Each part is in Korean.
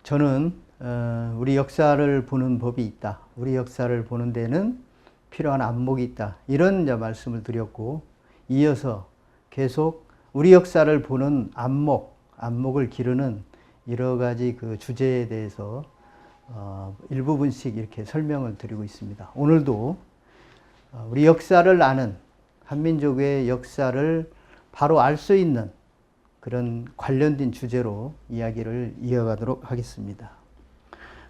저는 우리 역사를 보는 법이 있다. 우리 역사를 보는 데는 필요한 안목이 있다. 이런 이제 말씀을 드렸고, 이어서 계속 우리 역사를 보는 안목을 기르는 여러 가지 그 주제에 대해서 일부분씩 이렇게 설명을 드리고 있습니다. 오늘도 우리 역사를 아는, 한민족의 역사를 바로 알 수 있는 그런 관련된 주제로 이야기를 이어가도록 하겠습니다.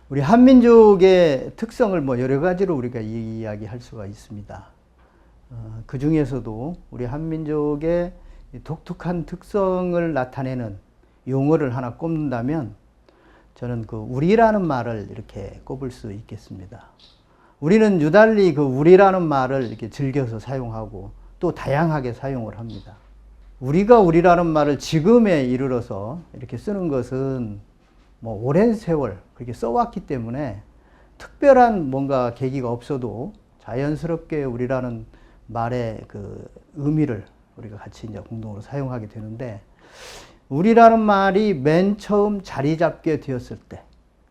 우리 한민족의 특성을 여러 가지로 우리가 이야기할 수가 있습니다. 그 중에서도 우리 한민족의 독특한 특성을 나타내는 용어를 하나 꼽는다면 저는 그 우리라는 말을 이렇게 꼽을 수 있겠습니다. 우리는 유달리 그 우리라는 말을 이렇게 즐겨서 사용하고 또 다양하게 사용을 합니다. 우리가 우리라는 말을 지금에 이르러서 이렇게 쓰는 것은 오랜 세월 그렇게 써왔기 때문에 특별한 뭔가 계기가 없어도 자연스럽게 우리라는 말의 그 의미를 우리가 같이 이제 공동으로 사용하게 되는데, 우리라는 말이 맨 처음 자리 잡게 되었을 때,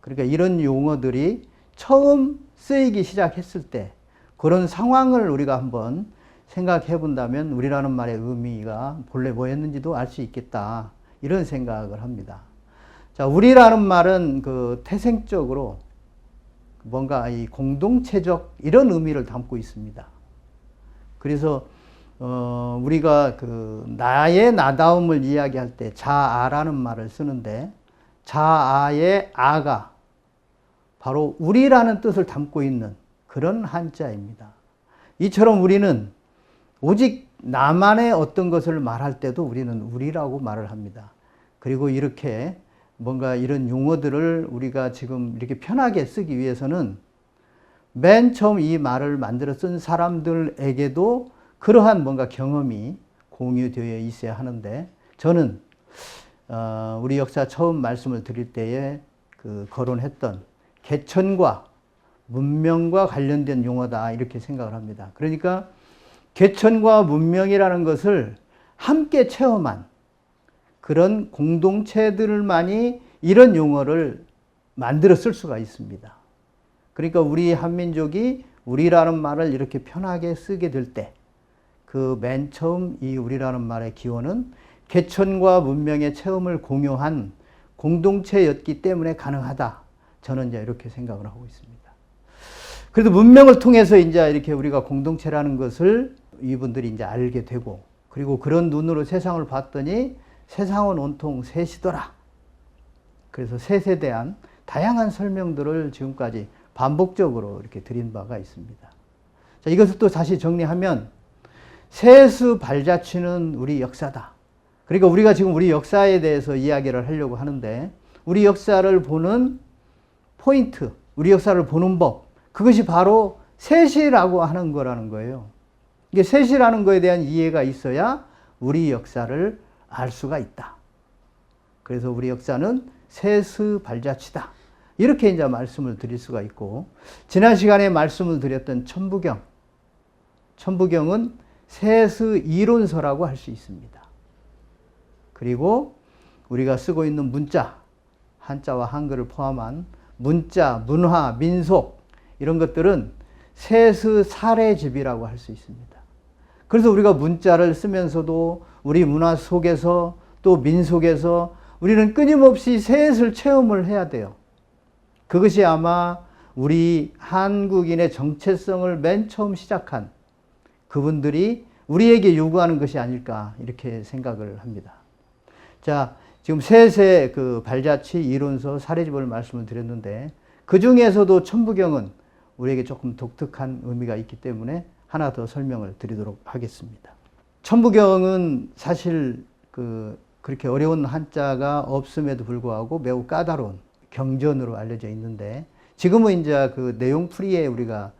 그러니까 이런 용어들이 처음 쓰이기 시작했을 때 그런 상황을 우리가 한번 생각해 본다면 우리라는 말의 의미가 본래 뭐였는지도 알 수 있겠다, 이런 생각을 합니다. 자, 우리라는 말은 그 태생적으로 뭔가 이 공동체적 이런 의미를 담고 있습니다. 그래서 우리가 그 나의 나다움을 이야기할 때 자아라는 말을 쓰는데, 자아의 아가 바로 우리라는 뜻을 담고 있는 그런 한자입니다. 이처럼 우리는 오직 나만의 어떤 것을 말할 때도 우리는 우리라고 말을 합니다. 그리고 이렇게 뭔가 이런 용어들을 우리가 지금 이렇게 편하게 쓰기 위해서는 맨 처음 이 말을 만들어 쓴 사람들에게도 그러한 뭔가 경험이 공유되어 있어야 하는데, 저는 우리 역사 처음 말씀을 드릴 때에 그 거론했던 개천과 문명과 관련된 용어다, 이렇게 생각을 합니다. 그러니까 개천과 문명이라는 것을 함께 체험한 그런 공동체들만이 이런 용어를 만들어 쓸 수가 있습니다. 그러니까 우리 한민족이 우리라는 말을 이렇게 편하게 쓰게 될 때, 그 맨 처음 이 우리라는 말의 기원은 개천과 문명의 체험을 공유한 공동체였기 때문에 가능하다. 저는 이제 이렇게 생각을 하고 있습니다. 그래도 문명을 통해서 이제 이렇게 우리가 공동체라는 것을 이분들이 이제 알게 되고, 그리고 그런 눈으로 세상을 봤더니 세상은 온통 셋이더라. 그래서 셋에 대한 다양한 설명들을 지금까지 반복적으로 이렇게 드린 바가 있습니다. 자, 이것을 또 다시 정리하면 셋의 발자취는 우리 역사다. 그러니까 우리가 지금 우리 역사에 대해서 이야기를 하려고 하는데, 우리 역사를 보는 포인트, 우리 역사를 보는 법, 그것이 바로 셋이라고 하는 거라는 거예요. 이게 셋이라는 거에 대한 이해가 있어야 우리 역사를 알 수가 있다. 그래서 우리 역사는 셋의 발자취다, 이렇게 이제 말씀을 드릴 수가 있고, 지난 시간에 말씀을 드렸던 천부경은 셋의 이론서라고 할 수 있습니다. 그리고 우리가 쓰고 있는 문자, 한자와 한글을 포함한 문자, 문화, 민속, 이런 것들은 셋의 사례집이라고 할 수 있습니다. 그래서 우리가 문자를 쓰면서도 우리 문화 속에서 또 민속에서 우리는 끊임없이 셋을 체험을 해야 돼요. 그것이 아마 우리 한국인의 정체성을 맨 처음 시작한 그분들이 우리에게 요구하는 것이 아닐까, 이렇게 생각을 합니다. 자, 지금 셋의 그 발자취, 이론서, 사례집을 말씀을 드렸는데, 그 중에서도 천부경은 우리에게 조금 독특한 의미가 있기 때문에 하나 더 설명을 드리도록 하겠습니다. 천부경은 사실 그렇게 어려운 한자가 없음에도 불구하고 매우 까다로운 경전으로 알려져 있는데, 지금은 이제 그 내용풀이에 우리가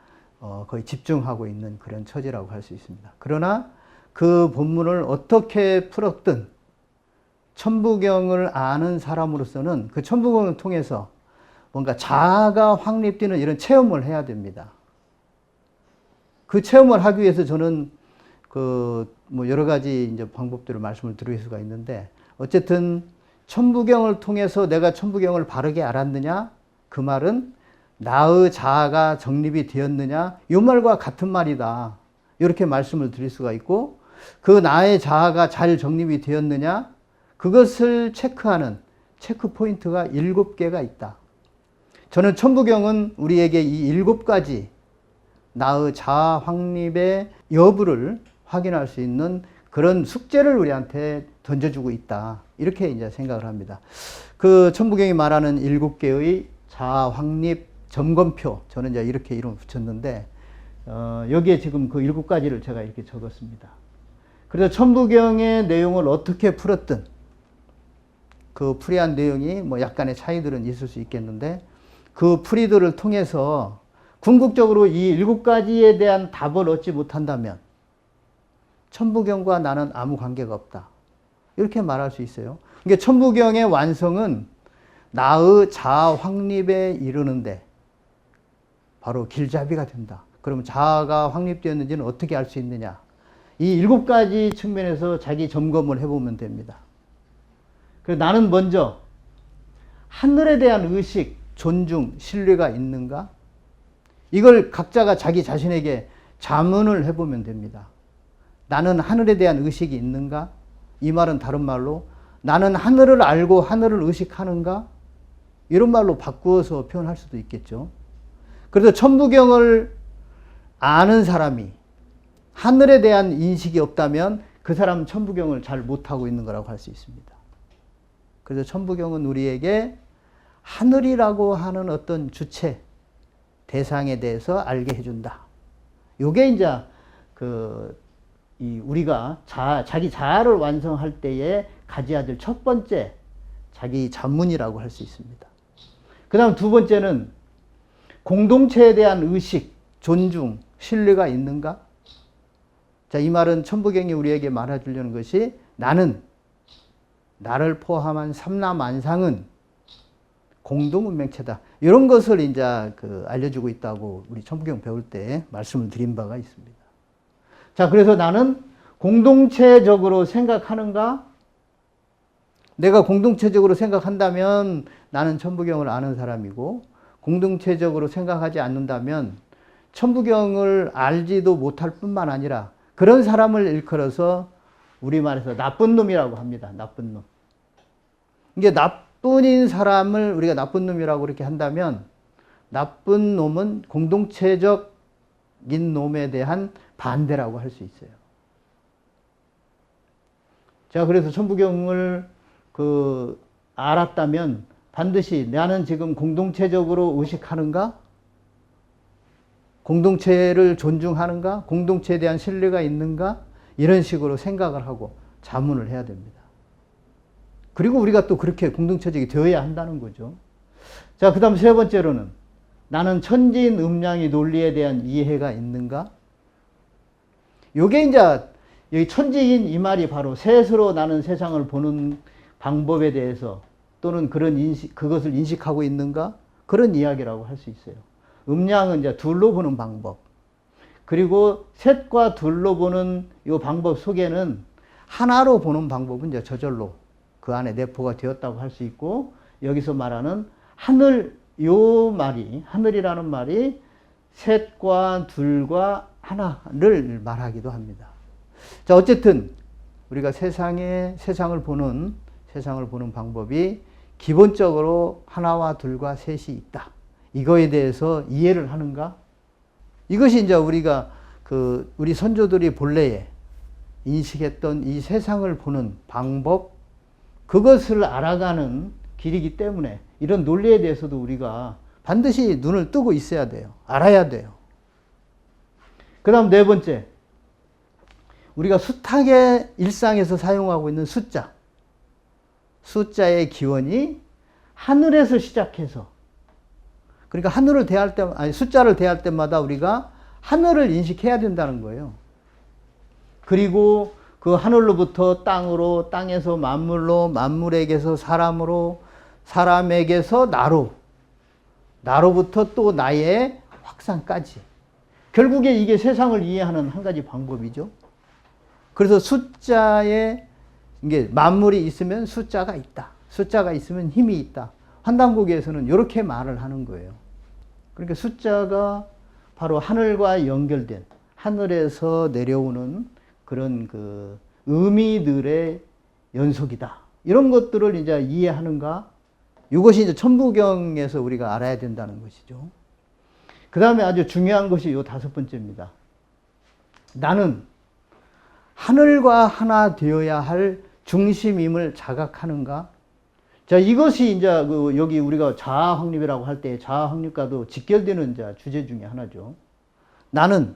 거의 집중하고 있는 그런 처지라고 할 수 있습니다. 그러나 그 본문을 어떻게 풀었든 천부경을 아는 사람으로서는 그 천부경을 통해서 뭔가 자아가 확립되는 이런 체험을 해야 됩니다. 그 체험을 하기 위해서 저는 여러 가지 이제 방법들을 말씀을 드릴 수가 있는데, 어쨌든 천부경을 통해서 내가 천부경을 바르게 알았느냐? 그 말은 나의 자아가 정립이 되었느냐? 이 말과 같은 말이다. 이렇게 말씀을 드릴 수가 있고, 그 나의 자아가 잘 정립이 되었느냐? 그것을 체크하는 체크 포인트가 7개가 있다. 저는 천부경은 우리에게 이 7가지 나의 자아 확립의 여부를 확인할 수 있는 그런 숙제를 우리한테 던져주고 있다. 이렇게 이제 생각을 합니다. 그 천부경이 말하는 7개의 자아 확립 점검표, 저는 이제 이렇게 이름을 붙였는데, 여기에 지금 그 7가지를 제가 이렇게 적었습니다. 그래서 천부경의 내용을 어떻게 풀었든, 그 풀이한 내용이 뭐 약간의 차이들은 있을 수 있겠는데, 그 풀이들을 통해서 궁극적으로 이 7가지에 대한 답을 얻지 못한다면 천부경과 나는 아무 관계가 없다. 이렇게 말할 수 있어요. 그러니까 천부경의 완성은 나의 자아 확립에 이르는데 바로 길잡이가 된다. 그러면 자아가 확립되었는지는 어떻게 알 수 있느냐? 이 7가지 측면에서 자기 점검을 해보면 됩니다. 그래서 나는 먼저 하늘에 대한 의식, 존중, 신뢰가 있는가? 이걸 각자가 자기 자신에게 자문을 해보면 됩니다. 나는 하늘에 대한 의식이 있는가? 이 말은 다른 말로 나는 하늘을 알고 하늘을 의식하는가? 이런 말로 바꾸어서 표현할 수도 있겠죠. 그래서 천부경을 아는 사람이 하늘에 대한 인식이 없다면 그 사람은 천부경을 잘 못하고 있는 거라고 할 수 있습니다. 그래서 천부경은 우리에게 하늘이라고 하는 어떤 주체, 대상에 대해서 알게 해준다. 요게 이제 우리가 자기 자아를 완성할 때에 가져야 될 첫 번째 자기 자문이라고 할 수 있습니다. 그 다음 두 번째는 공동체에 대한 의식, 존중, 신뢰가 있는가? 자, 이 말은 천부경이 우리에게 말해주려는 것이 나를 포함한 삼라만상은 공동운명체다. 이런 것을 이제 알려주고 있다고 우리 천부경 배울 때 말씀을 드린 바가 있습니다. 자, 그래서 나는 공동체적으로 생각하는가? 내가 공동체적으로 생각한다면 나는 천부경을 아는 사람이고, 공동체적으로 생각하지 않는다면 천부경을 알지도 못할 뿐만 아니라 그런 사람을 일컬어서 우리말에서 나쁜 놈이라고 합니다. 나쁜 놈. 이게 나쁜인 사람을 우리가 나쁜 놈이라고 이렇게 한다면 나쁜 놈은 공동체적인 놈에 대한 반대라고 할 수 있어요. 자, 그래서 천부경을 알았다면 반드시 나는 지금 공동체적으로 의식하는가? 공동체를 존중하는가? 공동체에 대한 신뢰가 있는가? 이런 식으로 생각을 하고 자문을 해야 됩니다. 그리고 우리가 또 그렇게 공동체적이 되어야 한다는 거죠. 자, 그 다음 세 번째로는 나는 천지인 음양의 논리에 대한 이해가 있는가? 요게 이제 여기 천지인 이 말이 바로 셋으로 나는 세상을 보는 방법에 대해서 또는 그것을 인식하고 있는가? 그런 이야기라고 할 수 있어요. 음양은 이제 둘로 보는 방법. 그리고 셋과 둘로 보는 이 방법 속에는 하나로 보는 방법은 이제 저절로 그 안에 내포가 되었다고 할 수 있고, 여기서 말하는 하늘이라는 말이 셋과 둘과 하나를 말하기도 합니다. 자, 어쨌든 우리가 세상을 보는 방법이 기본적으로 하나와 둘과 셋이 있다. 이거에 대해서 이해를 하는가? 이것이 이제 우리가 우리 선조들이 본래에 인식했던 이 세상을 보는 방법, 그것을 알아가는 길이기 때문에 이런 논리에 대해서도 우리가 반드시 눈을 뜨고 있어야 돼요. 알아야 돼요. 그 다음 네 번째, 우리가 숱하게 일상에서 사용하고 있는 숫자의 기원이 하늘에서 시작해서, 그러니까 숫자를 대할 때마다 우리가 하늘을 인식해야 된다는 거예요. 그리고 그 하늘로부터 땅으로, 땅에서 만물로, 만물에게서 사람으로, 사람에게서 나로부터 또 나의 확산까지. 결국에 이게 세상을 이해하는 한 가지 방법이죠. 그래서 이게 만물이 있으면 숫자가 있다. 숫자가 있으면 힘이 있다. 환단고기에서는 이렇게 말을 하는 거예요. 그러니까 숫자가 바로 하늘과 연결된, 하늘에서 내려오는 그런 그 의미들의 연속이다. 이런 것들을 이제 이해하는가? 이것이 이제 천부경에서 우리가 알아야 된다는 것이죠. 그 다음에 아주 중요한 것이 이 5번째입니다. 나는 하늘과 하나 되어야 할 중심임을 자각하는가? 자, 이것이 이제 여기 우리가 자아 확립이라고 할 때 자아 확립과도 직결되는 이제 주제 중에 하나죠. 나는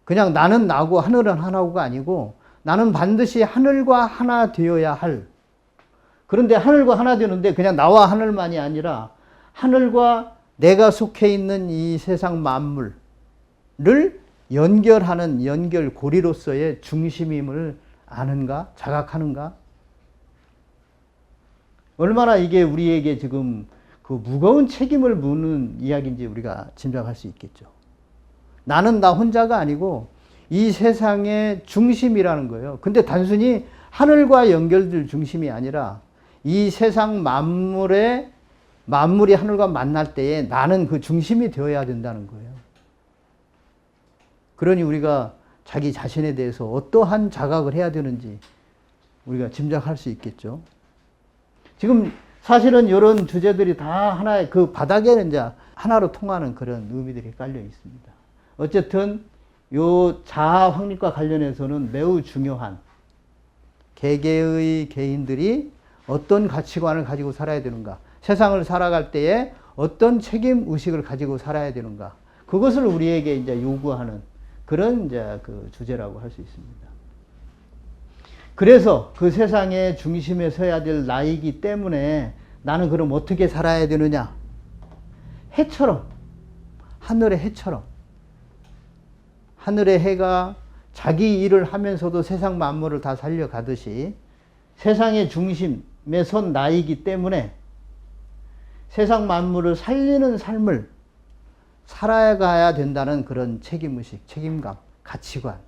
그냥 나는 나고 하늘은 하나고가 아니고 나는 반드시 하늘과 하나 되어야 할. 그런데 하늘과 하나 되는데 그냥 나와 하늘만이 아니라 하늘과 내가 속해 있는 이 세상 만물을 연결하는 연결고리로서의 중심임을 아는가? 자각하는가? 얼마나 이게 우리에게 지금 그 무거운 책임을 묻는 이야기인지 우리가 짐작할 수 있겠죠. 나는 나 혼자가 아니고 이 세상의 중심이라는 거예요. 근데 단순히 하늘과 연결될 중심이 아니라 이 세상 만물이 하늘과 만날 때에 나는 그 중심이 되어야 된다는 거예요. 그러니 우리가 자기 자신에 대해서 어떠한 자각을 해야 되는지 우리가 짐작할 수 있겠죠. 지금 사실은 이런 주제들이 다 하나의 그 바닥에는 이제 하나로 통하는 그런 의미들이 깔려 있습니다. 어쨌든 요 자아 확립과 관련해서는 매우 중요한 개개의 개인들이 어떤 가치관을 가지고 살아야 되는가, 세상을 살아갈 때에 어떤 책임 의식을 가지고 살아야 되는가, 그것을 우리에게 이제 요구하는 그런 이제 그 주제라고 할 수 있습니다. 그래서 그 세상의 중심에 서야 될 나이기 때문에 나는 그럼 어떻게 살아야 되느냐? 해처럼, 하늘의 해처럼. 하늘의 해가 자기 일을 하면서도 세상 만물을 다 살려가듯이 세상의 중심에 선 나이기 때문에 세상 만물을 살리는 삶을 살아가야 된다는 그런 책임의식, 책임감, 가치관,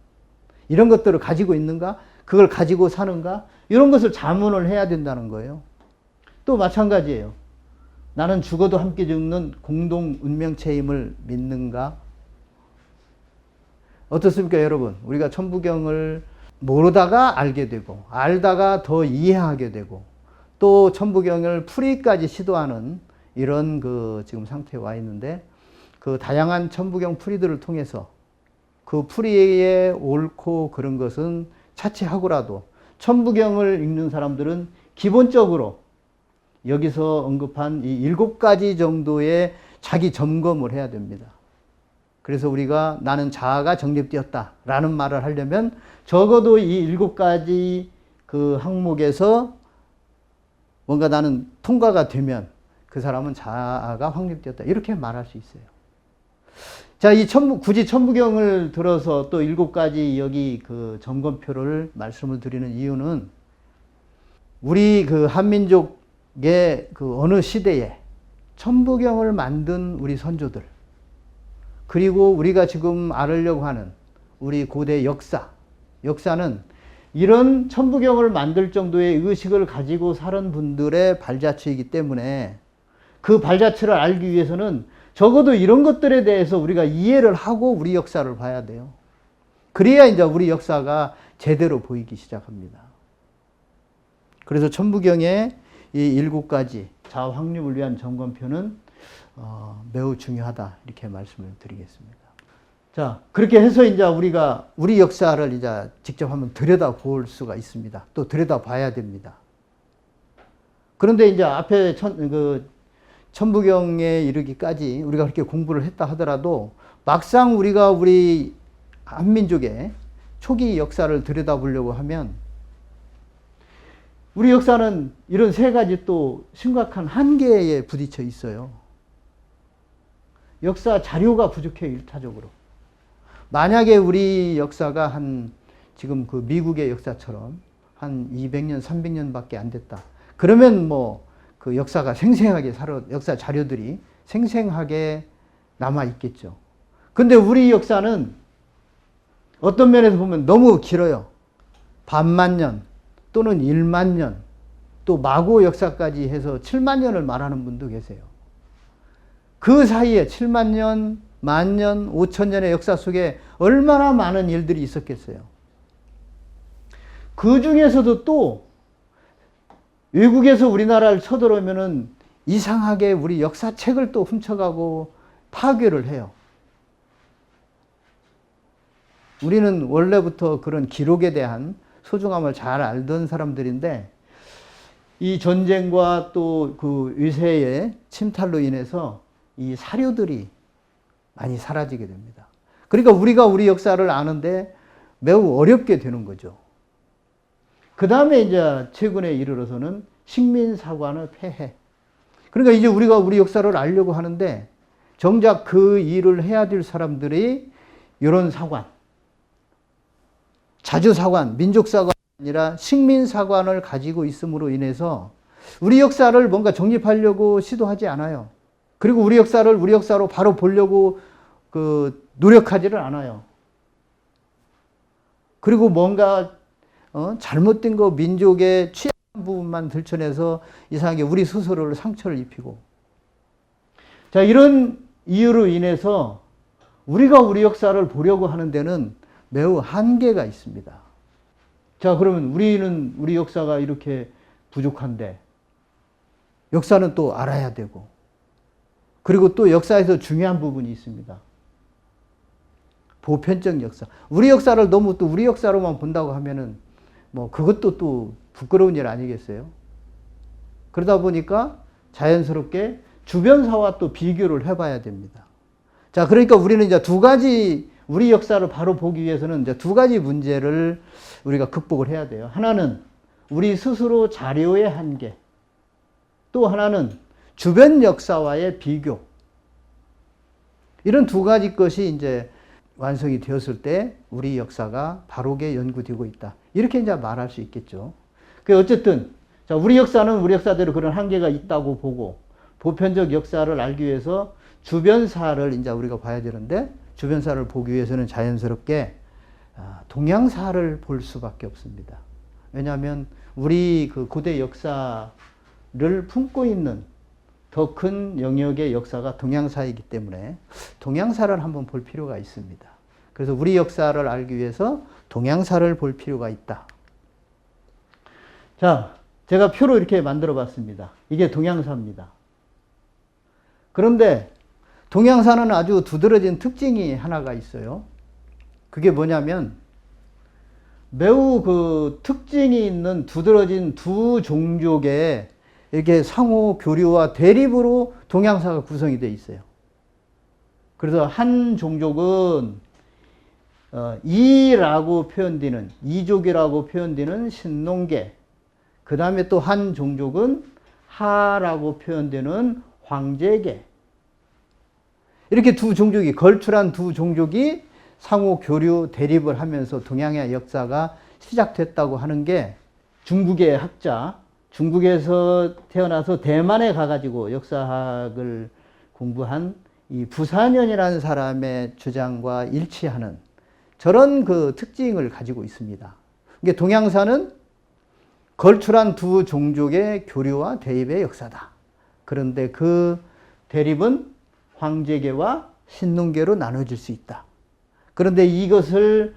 이런 것들을 가지고 있는가? 그걸 가지고 사는가? 이런 것을 자문을 해야 된다는 거예요. 또 마찬가지예요. 나는 죽어도 함께 죽는 공동 운명체임을 믿는가? 어떻습니까, 여러분? 우리가 천부경을 모르다가 알게 되고, 알다가 더 이해하게 되고, 또 천부경을 풀이까지 시도하는 이런 그 지금 상태에 와 있는데, 그 다양한 천부경 풀이들을 통해서 그 풀이의 옳고 그런 것은 차치하고라도 천부경을 읽는 사람들은 기본적으로 여기서 언급한 이 7가지 정도의 자기 점검을 해야 됩니다. 그래서 우리가 나는 자아가 정립되었다 라는 말을 하려면 적어도 이 7가지 그 항목에서 뭔가 나는 통과가 되면 그 사람은 자아가 확립되었다 이렇게 말할 수 있어요. 자, 굳이 천부경을 들어서 또 7가지 여기 그 점검표를 말씀을 드리는 이유는 우리 그 한민족의 그 어느 시대에 천부경을 만든 우리 선조들, 그리고 우리가 지금 알으려고 하는 우리 고대 역사는 이런 천부경을 만들 정도의 의식을 가지고 사는 분들의 발자취이기 때문에 그 발자취를 알기 위해서는 적어도 이런 것들에 대해서 우리가 이해를 하고 우리 역사를 봐야 돼요. 그래야 이제 우리 역사가 제대로 보이기 시작합니다. 그래서 천부경의 이 7가지 자아 확립을 위한 점검표는 매우 중요하다 이렇게 말씀을 드리겠습니다. 자, 그렇게 해서 이제 우리가 우리 역사를 이제 직접 한번 들여다볼 수가 있습니다. 또 들여다봐야 됩니다. 그런데 이제 앞에 천부경에 이르기까지 우리가 그렇게 공부를 했다 하더라도 막상 우리가 우리 한민족의 초기 역사를 들여다보려고 하면 우리 역사는 이런 3가지 또 심각한 한계에 부딪혀 있어요. 역사 자료가 부족해요, 일차적으로. 만약에 우리 역사가 지금 그 미국의 역사처럼 한 200년, 300년밖에 안 됐다. 그러면 그 역사가 생생하게 역사 자료들이 생생하게 남아 있겠죠. 근데 우리 역사는 어떤 면에서 보면 너무 길어요. 반만 년 또는 1만 년 또 마고 역사까지 해서 7만 년을 말하는 분도 계세요. 그 사이에 7만 년, 만 년, 5천 년의 역사 속에 얼마나 많은 일들이 있었겠어요. 그 중에서도 또 외국에서 우리나라를 쳐들어오면은 이상하게 우리 역사책을 또 훔쳐가고 파괴를 해요. 우리는 원래부터 그런 기록에 대한 소중함을 잘 알던 사람들인데 이 전쟁과 또 그 위세의 침탈로 인해서 이 사료들이 많이 사라지게 됩니다. 그러니까 우리가 우리 역사를 아는데 매우 어렵게 되는 거죠. 그 다음에 이제 최근에 이르러서는 식민사관의 폐해. 그러니까 이제 우리가 우리 역사를 알려고 하는데 정작 그 일을 해야 될 사람들이 이런 사관, 자주사관, 민족사관이 아니라 식민사관을 가지고 있음으로 인해서 우리 역사를 뭔가 정립하려고 시도하지 않아요. 그리고 우리 역사를 우리 역사로 바로 보려고 노력하지를 않아요. 그리고 뭔가 잘못된 거 민족의 취약한 부분만 들춰내서 이상하게 우리 스스로를 상처를 입히고. 자, 이런 이유로 인해서 우리가 우리 역사를 보려고 하는 데는 매우 한계가 있습니다. 자, 그러면 우리는 우리 역사가 이렇게 부족한데 역사는 또 알아야 되고 그리고 또 역사에서 중요한 부분이 있습니다. 보편적 역사. 우리 역사를 너무 또 우리 역사로만 본다고 하면은 뭐 그것도 또 부끄러운 일 아니겠어요? 그러다 보니까 자연스럽게 주변사와 또 비교를 해봐야 됩니다. 자, 그러니까 우리는 이제 두 가지 우리 역사를 바로 보기 위해서는 이제 두 가지 문제를 우리가 극복을 해야 돼요. 하나는 우리 스스로 자료의 한계, 또 하나는 주변 역사와의 비교. 이런 두 가지 것이 이제 완성이 되었을 때 우리 역사가 바르게 연구되고 있다. 이렇게 이제 말할 수 있겠죠. 어쨌든 자, 우리 역사는 우리 역사대로 그런 한계가 있다고 보고 보편적 역사를 알기 위해서 주변사를 이제 우리가 봐야 되는데 주변사를 보기 위해서는 자연스럽게 동양사를 볼 수밖에 없습니다. 왜냐하면 우리 그 고대 역사를 품고 있는 더 큰 영역의 역사가 동양사이기 때문에 동양사를 한번 볼 필요가 있습니다. 그래서 우리 역사를 알기 위해서 동양사를 볼 필요가 있다. 자, 제가 표로 이렇게 만들어 봤습니다. 이게 동양사입니다. 그런데 동양사는 아주 두드러진 특징이 하나가 있어요. 그게 뭐냐면 매우 그 특징이 있는 두드러진 두 종족의 이렇게 상호 교류와 대립으로 동양사가 구성이 되어 있어요. 그래서 한 종족은 이라고 표현되는 이족이라고 표현되는 신농계, 그 다음에 또 한 종족은 하라고 표현되는 황제계. 이렇게 두 종족이 걸출한 두 종족이 상호 교류 대립을 하면서 동양의 역사가 시작됐다고 하는 게 중국의 학자, 중국에서 태어나서 대만에 가가지고 역사학을 공부한 이 부산연이라는 사람의 주장과 일치하는 저런 그 특징을 가지고 있습니다. 이게 동양사는 걸출한 두 종족의 교류와 대립의 역사다. 그런데 그 대립은 황제계와 신농계로 나눠질 수 있다. 그런데 이것을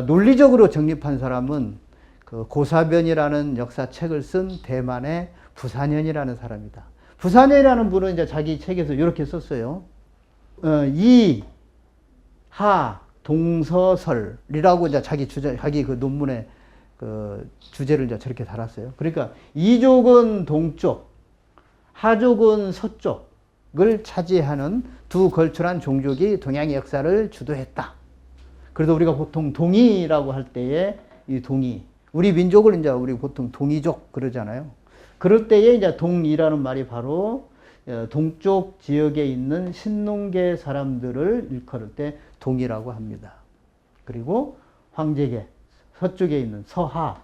논리적으로 정립한 사람은 그 고사변이라는 역사책을 쓴 대만의 부산연이라는 사람이다. 부산연이라는 분은 이제 자기 책에서 이렇게 썼어요. 이, 하, 동서설이라고 이제 자기 그 논문에 그 주제를 이제 저렇게 달았어요. 그러니까 이족은 동쪽, 하족은 서쪽을 차지하는 두 걸출한 종족이 동양의 역사를 주도했다. 그래서 우리가 보통 동이라고 할 때에 이 동이, 우리 민족을 이제 우리 보통 동이족 그러잖아요. 그럴 때에 이제 동이라는 말이 바로 동쪽 지역에 있는 신농계 사람들을 일컬을 때 동이라고 합니다. 그리고 황제계, 서쪽에 있는 서하.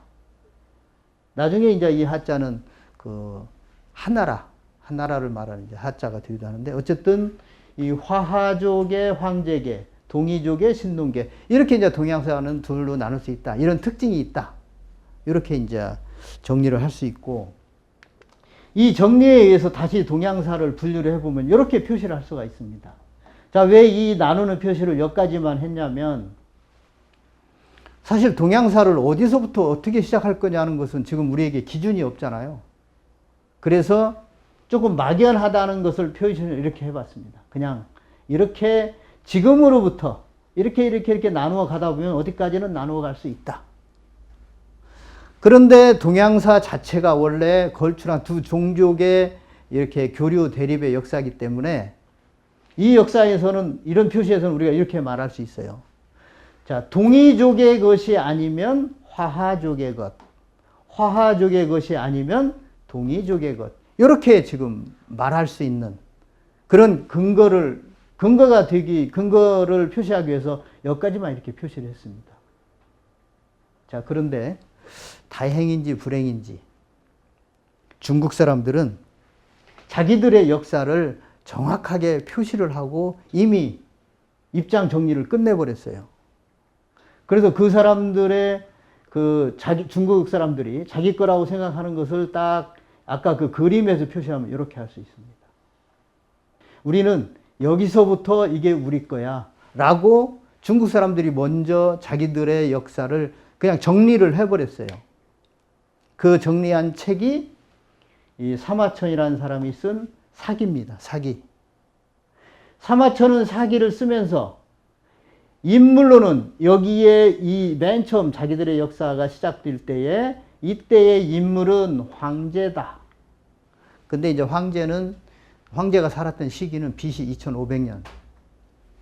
나중에 이제 이 하자는 그 하나라를 말하는 이제 하자가 되기도 하는데 어쨌든 이 화하족의 황제계, 동이족의 신농계 이렇게 이제 동양사는 둘로 나눌 수 있다. 이런 특징이 있다. 이렇게 이제 정리를 할 수 있고 이 정리에 의해서 다시 동양사를 분류를 해보면 이렇게 표시를 할 수가 있습니다. 자, 왜 이 나누는 표시를 여기까지만 했냐면 사실 동양사를 어디서부터 어떻게 시작할 거냐는 것은 지금 우리에게 기준이 없잖아요. 그래서 조금 막연하다는 것을 표시를 이렇게 해봤습니다. 그냥 이렇게 지금으로부터 이렇게 나누어 가다 보면 어디까지는 나누어 갈 수 있다. 그런데 동양사 자체가 원래 걸출한 두 종족의 이렇게 교류 대립의 역사이기 때문에 이 역사에서는 이런 표시에서는 우리가 이렇게 말할 수 있어요. 자, 동이족의 것이 아니면 화하족의 것, 화하족의 것이 아니면 동이족의 것. 이렇게 지금 말할 수 있는 그런 근거를 표시하기 위해서 여기까지만 이렇게 표시를 했습니다. 자, 그런데 다행인지 불행인지 중국 사람들은 자기들의 역사를 정확하게 표시를 하고 이미 입장 정리를 끝내버렸어요. 그래서 그 사람들의 중국 사람들이 자기 거라고 생각하는 것을 딱 아까 그 그림에서 표시하면 이렇게 할 수 있습니다. 우리는 여기서부터 이게 우리 거야 라고 중국 사람들이 먼저 자기들의 역사를 그냥 정리를 해버렸어요. 그 정리한 책이 이 사마천이라는 사람이 쓴 사기입니다. 사기. 사마천은 사기를 쓰면서 인물로는 여기에 이 맨 처음 자기들의 역사가 시작될 때에 이때의 인물은 황제다. 근데 이제 황제가 살았던 시기는 BC 2500년.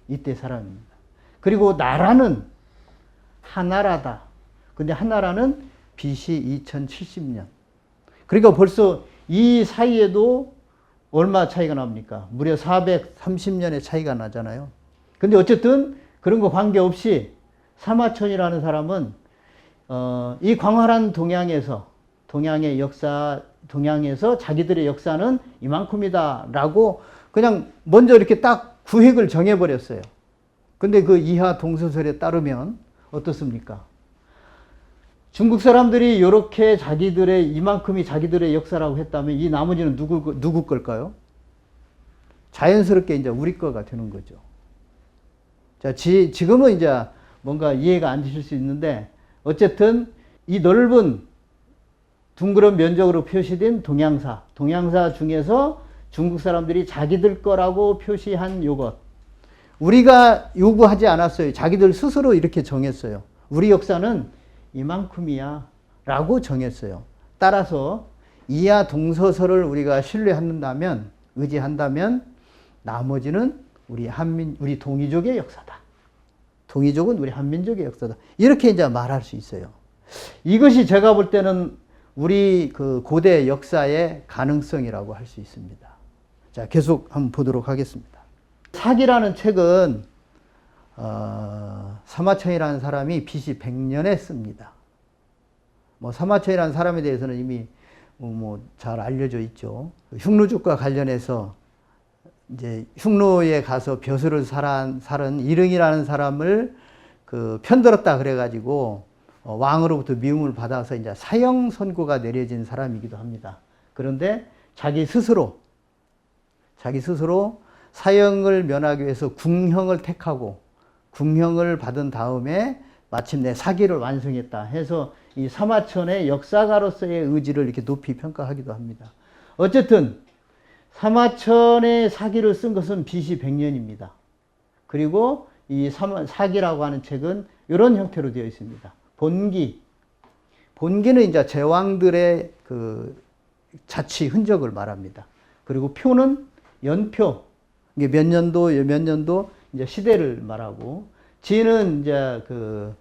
이때 사람입니다. 그리고 나라는 하나라다. 근데 하나라는 BC 2070년. 그러니까 벌써 이 사이에도 얼마 차이가 납니까? 무려 430년의 차이가 나잖아요. 근데 어쨌든 그런 거 관계없이 사마천이라는 사람은 이 광활한 동양의 역사, 동양에서 자기들의 역사는 이만큼이다 라고 그냥 먼저 이렇게 딱 구획을 정해버렸어요. 근데 그 이하 동서설에 따르면 어떻습니까? 중국 사람들이 이렇게 이만큼이 자기들의 역사라고 했다면 이 나머지는 누구 걸까요? 자연스럽게 이제 우리 거가 되는 거죠. 자, 지금은 이제 뭔가 이해가 안 되실 수 있는데 어쨌든 이 넓은 둥그런 면적으로 표시된 동양사 중에서 중국 사람들이 자기들 거라고 표시한 요것. 우리가 요구하지 않았어요. 자기들 스스로 이렇게 정했어요. 우리 역사는 이만큼이야 라고 정했어요. 따라서 이하 동서설을 우리가 의지한다면 나머지는 우리 동이족의 역사다. 동이족은 우리 한민족의 역사다. 이렇게 이제 말할 수 있어요. 이것이 제가 볼 때는 우리 그 고대 역사의 가능성이라고 할 수 있습니다. 자, 계속 한번 보도록 하겠습니다. 사기라는 책은 사마천이라는 사람이 BC 100년에 씁니다. 사마천이라는 사람에 대해서는 이미 잘 알려져 있죠. 흉노족과 관련해서 이제 흉노에 가서 벼슬을 살은 이릉이라는 사람을 편들었다 그래가지고 왕으로부터 미움을 받아서 이제 사형 선고가 내려진 사람이기도 합니다. 그런데 자기 스스로 사형을 면하기 위해서 궁형을 택하고 궁형을 받은 다음에 마침내 사기를 완성했다 해서 이 사마천의 역사가로서의 의지를 이렇게 높이 평가하기도 합니다. 어쨌든 사마천의 사기를 쓴 것은 BC 100년입니다. 그리고 이 사기라고 하는 책은 이런 형태로 되어 있습니다. 본기는 이제 제왕들의 그 자취 흔적을 말합니다. 그리고 표는 연표, 이게 몇 년도 이제 시대를 말하고, 지는 이제 그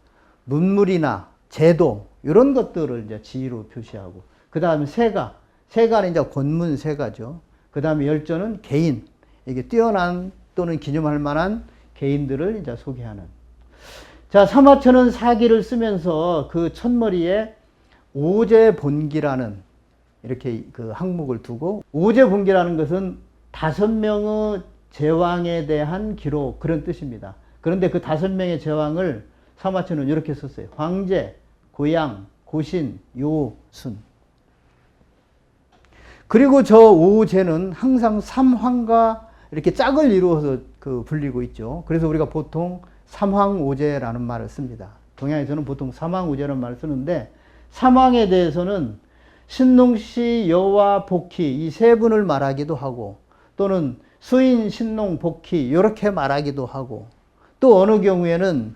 문물이나 제도 이런 것들을 이제 지로 표시하고, 그 다음에 세가는 이제 권문 세가죠. 그 다음에 열조는 개인, 이게 뛰어난 또는 기념할 만한 개인들을 이제 소개하는. 자, 사마천은 사기를 쓰면서 그 첫머리에 오제본기라는 이렇게 그 항목을 두고, 오제본기라는 것은 5명의 제왕에 대한 기록, 그런 뜻입니다. 그런데 그 5명의 제왕을 사마천은 이렇게 썼어요. 황제, 고양, 고신, 요순. 그리고 저 오제는 항상 삼황과 이렇게 짝을 이루어서 불리고 있죠. 그래서 우리가 보통 삼황오제라는 말을 씁니다. 동양에서는 보통 삼황오제라는 말을 쓰는데, 삼황에 대해서는 신농시, 여와, 복희 이 세 분을 말하기도 하고, 또는 수인, 신농, 복희 이렇게 말하기도 하고, 또 어느 경우에는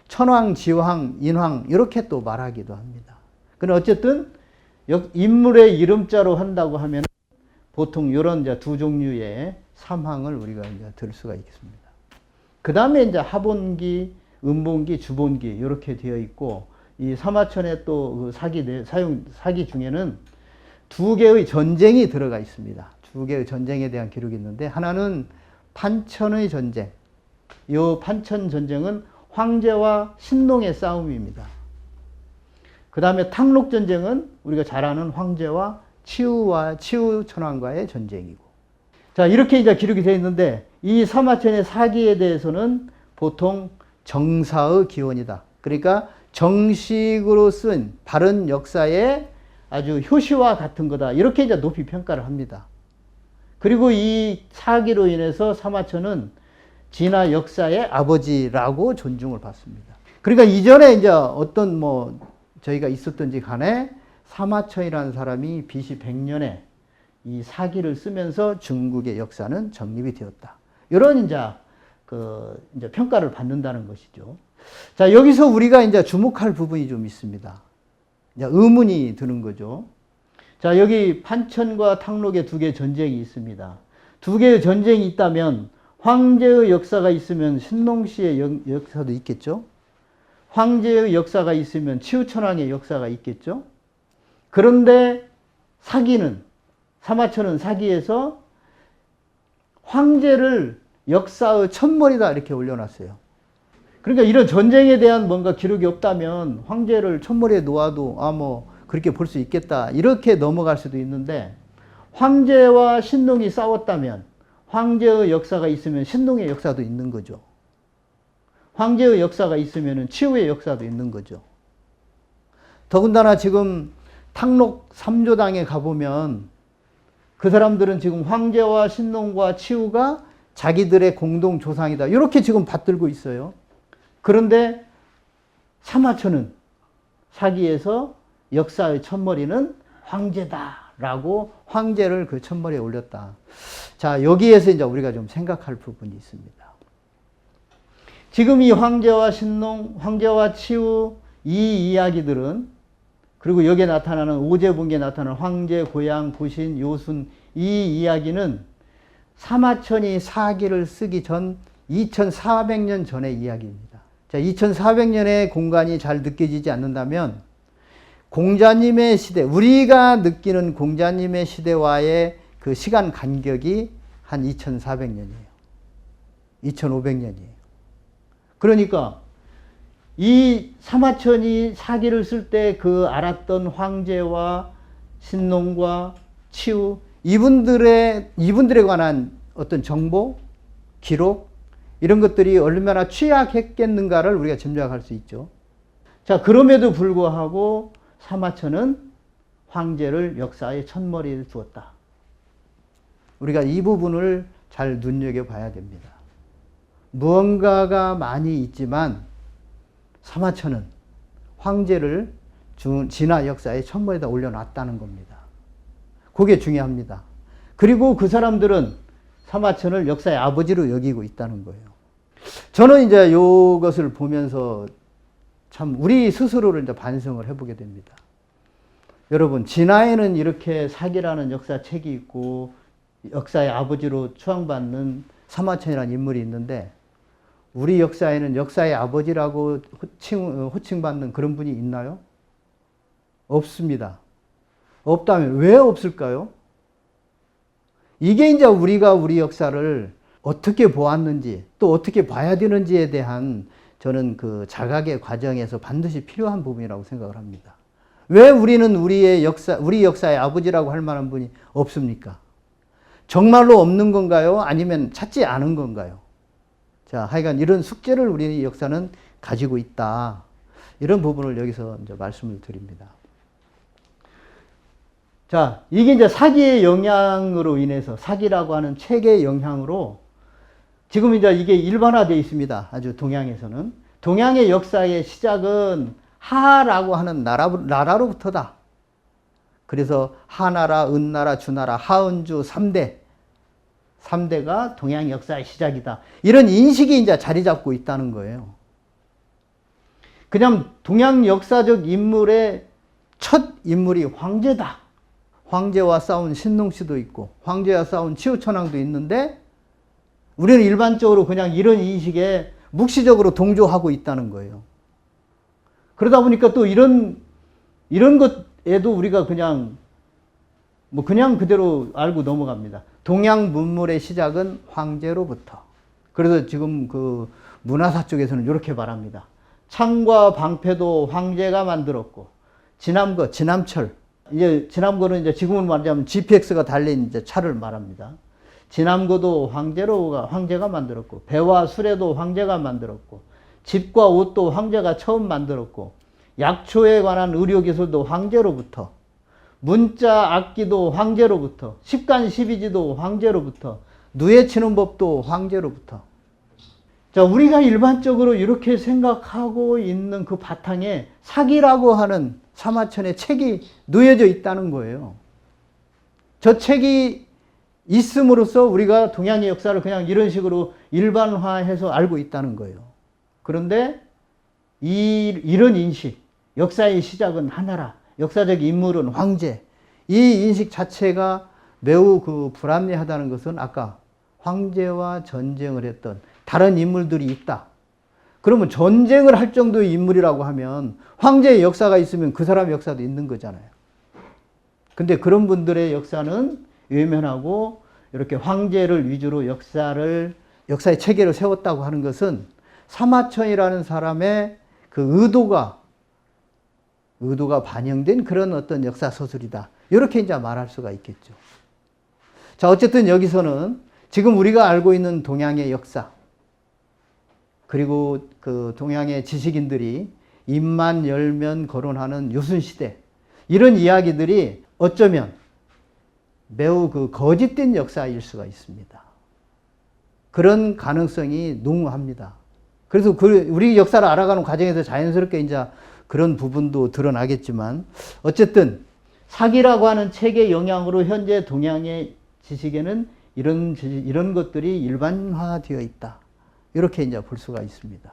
천황, 지황, 인황 이렇게 또 말하기도 합니다. 그런데 어쨌든 인물의 이름자로 한다고 하면 보통 이런 이제 두 종류의 삼황을 우리가 이제 들 수가 있겠습니다. 그 다음에 이제 하본기, 음본기, 주본기 이렇게 되어 있고, 이 사마천의 또 사기 중에는 두 개의 전쟁이 들어가 있습니다. 두 개의 전쟁에 대한 기록이 있는데, 하나는 판천의 전쟁. 이 판천 전쟁은 황제와 신농의 싸움입니다. 그 다음에 탕록 전쟁은 우리가 잘 아는 황제와 치우 천왕과의 전쟁이고. 자, 이렇게 이제 기록이 되어 있는데, 이 사마천의 사기에 대해서는 보통 정사의 기원이다. 그러니까 정식으로 쓴 바른 역사의 아주 효시와 같은 거다. 이렇게 이제 높이 평가를 합니다. 그리고 이 사기로 인해서 사마천은 진화 역사의 아버지라고 존중을 받습니다. 그러니까 이전에 이제 어떤 저희가 있었던지 간에 사마천이라는 사람이 BC 100년에 이 사기를 쓰면서 중국의 역사는 정립이 되었다. 이런 이제 평가를 받는다는 것이죠. 자, 여기서 우리가 이제 주목할 부분이 좀 있습니다. 이제 의문이 드는 거죠. 자, 여기 판천과 탕록의 두 개의 전쟁이 있습니다. 두 개의 전쟁이 있다면 황제의 역사가 있으면 신농시의 역사도 있겠죠. 황제의 역사가 있으면 치우천왕의 역사가 있겠죠. 그런데 사마천은 사기에서 황제를 역사의 첫머리다 이렇게 올려놨어요. 그러니까 이런 전쟁에 대한 뭔가 기록이 없다면 황제를 첫머리에 놓아도 그렇게 볼 수 있겠다 이렇게 넘어갈 수도 있는데, 황제와 신농이 싸웠다면 황제의 역사가 있으면 신농의 역사도 있는 거죠. 황제의 역사가 있으면 치우의 역사도 있는 거죠. 더군다나 지금 탕록 3조당에 가보면 그 사람들은 지금 황제와 신농과 치우가 자기들의 공동 조상이다 이렇게 지금 받들고 있어요. 그런데 사마천은 사기에서 역사의 첫머리는 황제다라고 황제를 그 첫머리에 올렸다. 자, 여기에서 이제 우리가 좀 생각할 부분이 있습니다. 지금 이 황제와 신농, 황제와 치우 이 이야기들은, 그리고 여기에 나타나는 오제분기에 나타나는 황제, 고양, 고신, 요순 이 이야기는 사마천이 사기를 쓰기 전 2400년 전의 이야기입니다. 자, 2400년의 공간이 잘 느껴지지 않는다면 공자님의 시대, 우리가 느끼는 공자님의 시대와의 그 시간 간격이 한 2400년이에요. 2500년이에요. 그러니까 이 사마천이 사기를 쓸 때 그 알았던 황제와 신농과 치우 이분들에 관한 어떤 정보, 기록 이런 것들이 얼마나 취약했겠는가를 우리가 짐작할 수 있죠. 자, 그럼에도 불구하고 사마천은 황제를 역사의 첫머리에 두었다. 우리가 이 부분을 잘 눈여겨봐야 됩니다. 무언가가 많이 있지만 사마천은 황제를 진화 역사의 첫머리에다 올려놨다는 겁니다. 그게 중요합니다. 그리고 그 사람들은 사마천을 역사의 아버지로 여기고 있다는 거예요. 저는 이제 이것을 보면서 참 우리 스스로를 이제 반성을 해보게 됩니다. 여러분, 진화에는 이렇게 사기라는 역사책이 있고 역사의 아버지로 추앙받는 사마천이라는 인물이 있는데, 우리 역사에는 역사의 아버지라고 호칭받는 그런 분이 있나요? 없습니다. 없다면 왜 없을까요? 이게 이제 우리가 우리 역사를 어떻게 보았는지 또 어떻게 봐야 되는지에 대한 저는 그 자각의 과정에서 반드시 필요한 부분이라고 생각을 합니다. 왜 우리는 우리 역사의 아버지라고 할 만한 분이 없습니까? 정말로 없는 건가요? 아니면 찾지 않은 건가요? 자, 하여간 이런 숙제를 우리 역사는 가지고 있다. 이런 부분을 여기서 이제 말씀을 드립니다. 자, 이게 이제 사기의 영향으로 인해서, 사기라고 하는 책의 영향으로 지금 이제 이게 일반화되어 있습니다. 아주 동양에서는. 동양의 역사의 시작은 하라고 하는 나라로부터다. 그래서 하나라, 은나라, 주나라, 하은주 3대가 동양 역사의 시작이다. 이런 인식이 이제 자리 잡고 있다는 거예요. 그냥 동양 역사적 인물의 첫 인물이 황제다. 황제와 싸운 신농시도 있고 황제와 싸운 치우천왕도 있는데 우리는 일반적으로 그냥 이런 인식에 묵시적으로 동조하고 있다는 거예요. 그러다 보니까 또 이런 것에도 우리가 그냥 그대로 알고 넘어갑니다. 동양 문물의 시작은 황제로부터. 그래서 지금 그 문화사 쪽에서는 이렇게 말합니다. 창과 방패도 황제가 만들었고, 진암거, 진암철. 이제 진암거는 이제 지금은 말하자면 GPX가 달린 이제 차를 말합니다. 진암거도 황제가 만들었고, 배와 수레도 황제가 만들었고, 집과 옷도 황제가 처음 만들었고, 약초에 관한 의료기술도 황제로부터, 문자 악기도 황제로부터, 십간십이지도 황제로부터, 누에 치는 법도 황제로부터. 자, 우리가 일반적으로 이렇게 생각하고 있는 그 바탕에 사기라고 하는 사마천의 책이 놓여져 있다는 거예요. 저 책이 있음으로써 우리가 동양의 역사를 그냥 이런 식으로 일반화해서 알고 있다는 거예요. 그런데 이런 인식, 역사의 시작은 하나라, 역사적 인물은 황제, 이 인식 자체가 매우 불합리하다는 것은 아까 황제와 전쟁을 했던 다른 인물들이 있다. 그러면 전쟁을 할 정도의 인물이라고 하면 황제의 역사가 있으면 그 사람의 역사도 있는 거잖아요. 근데 그런 분들의 역사는 외면하고 이렇게 황제를 위주로 역사의 체계를 세웠다고 하는 것은 사마천이라는 사람의 그 의도가 반영된 그런 어떤 역사 서술이다. 이렇게 이제 말할 수가 있겠죠. 자, 어쨌든 여기서는 지금 우리가 알고 있는 동양의 역사, 그리고 그 동양의 지식인들이 입만 열면 거론하는 유순시대, 이런 이야기들이 어쩌면 매우 거짓된 역사일 수가 있습니다. 그런 가능성이 농후합니다. 그래서 우리 역사를 알아가는 과정에서 자연스럽게 이제 그런 부분도 드러나겠지만, 어쨌든 사기라고 하는 책의 영향으로 현재 동양의 지식에는 이런 것들이 일반화되어 있다. 이렇게 이제 볼 수가 있습니다.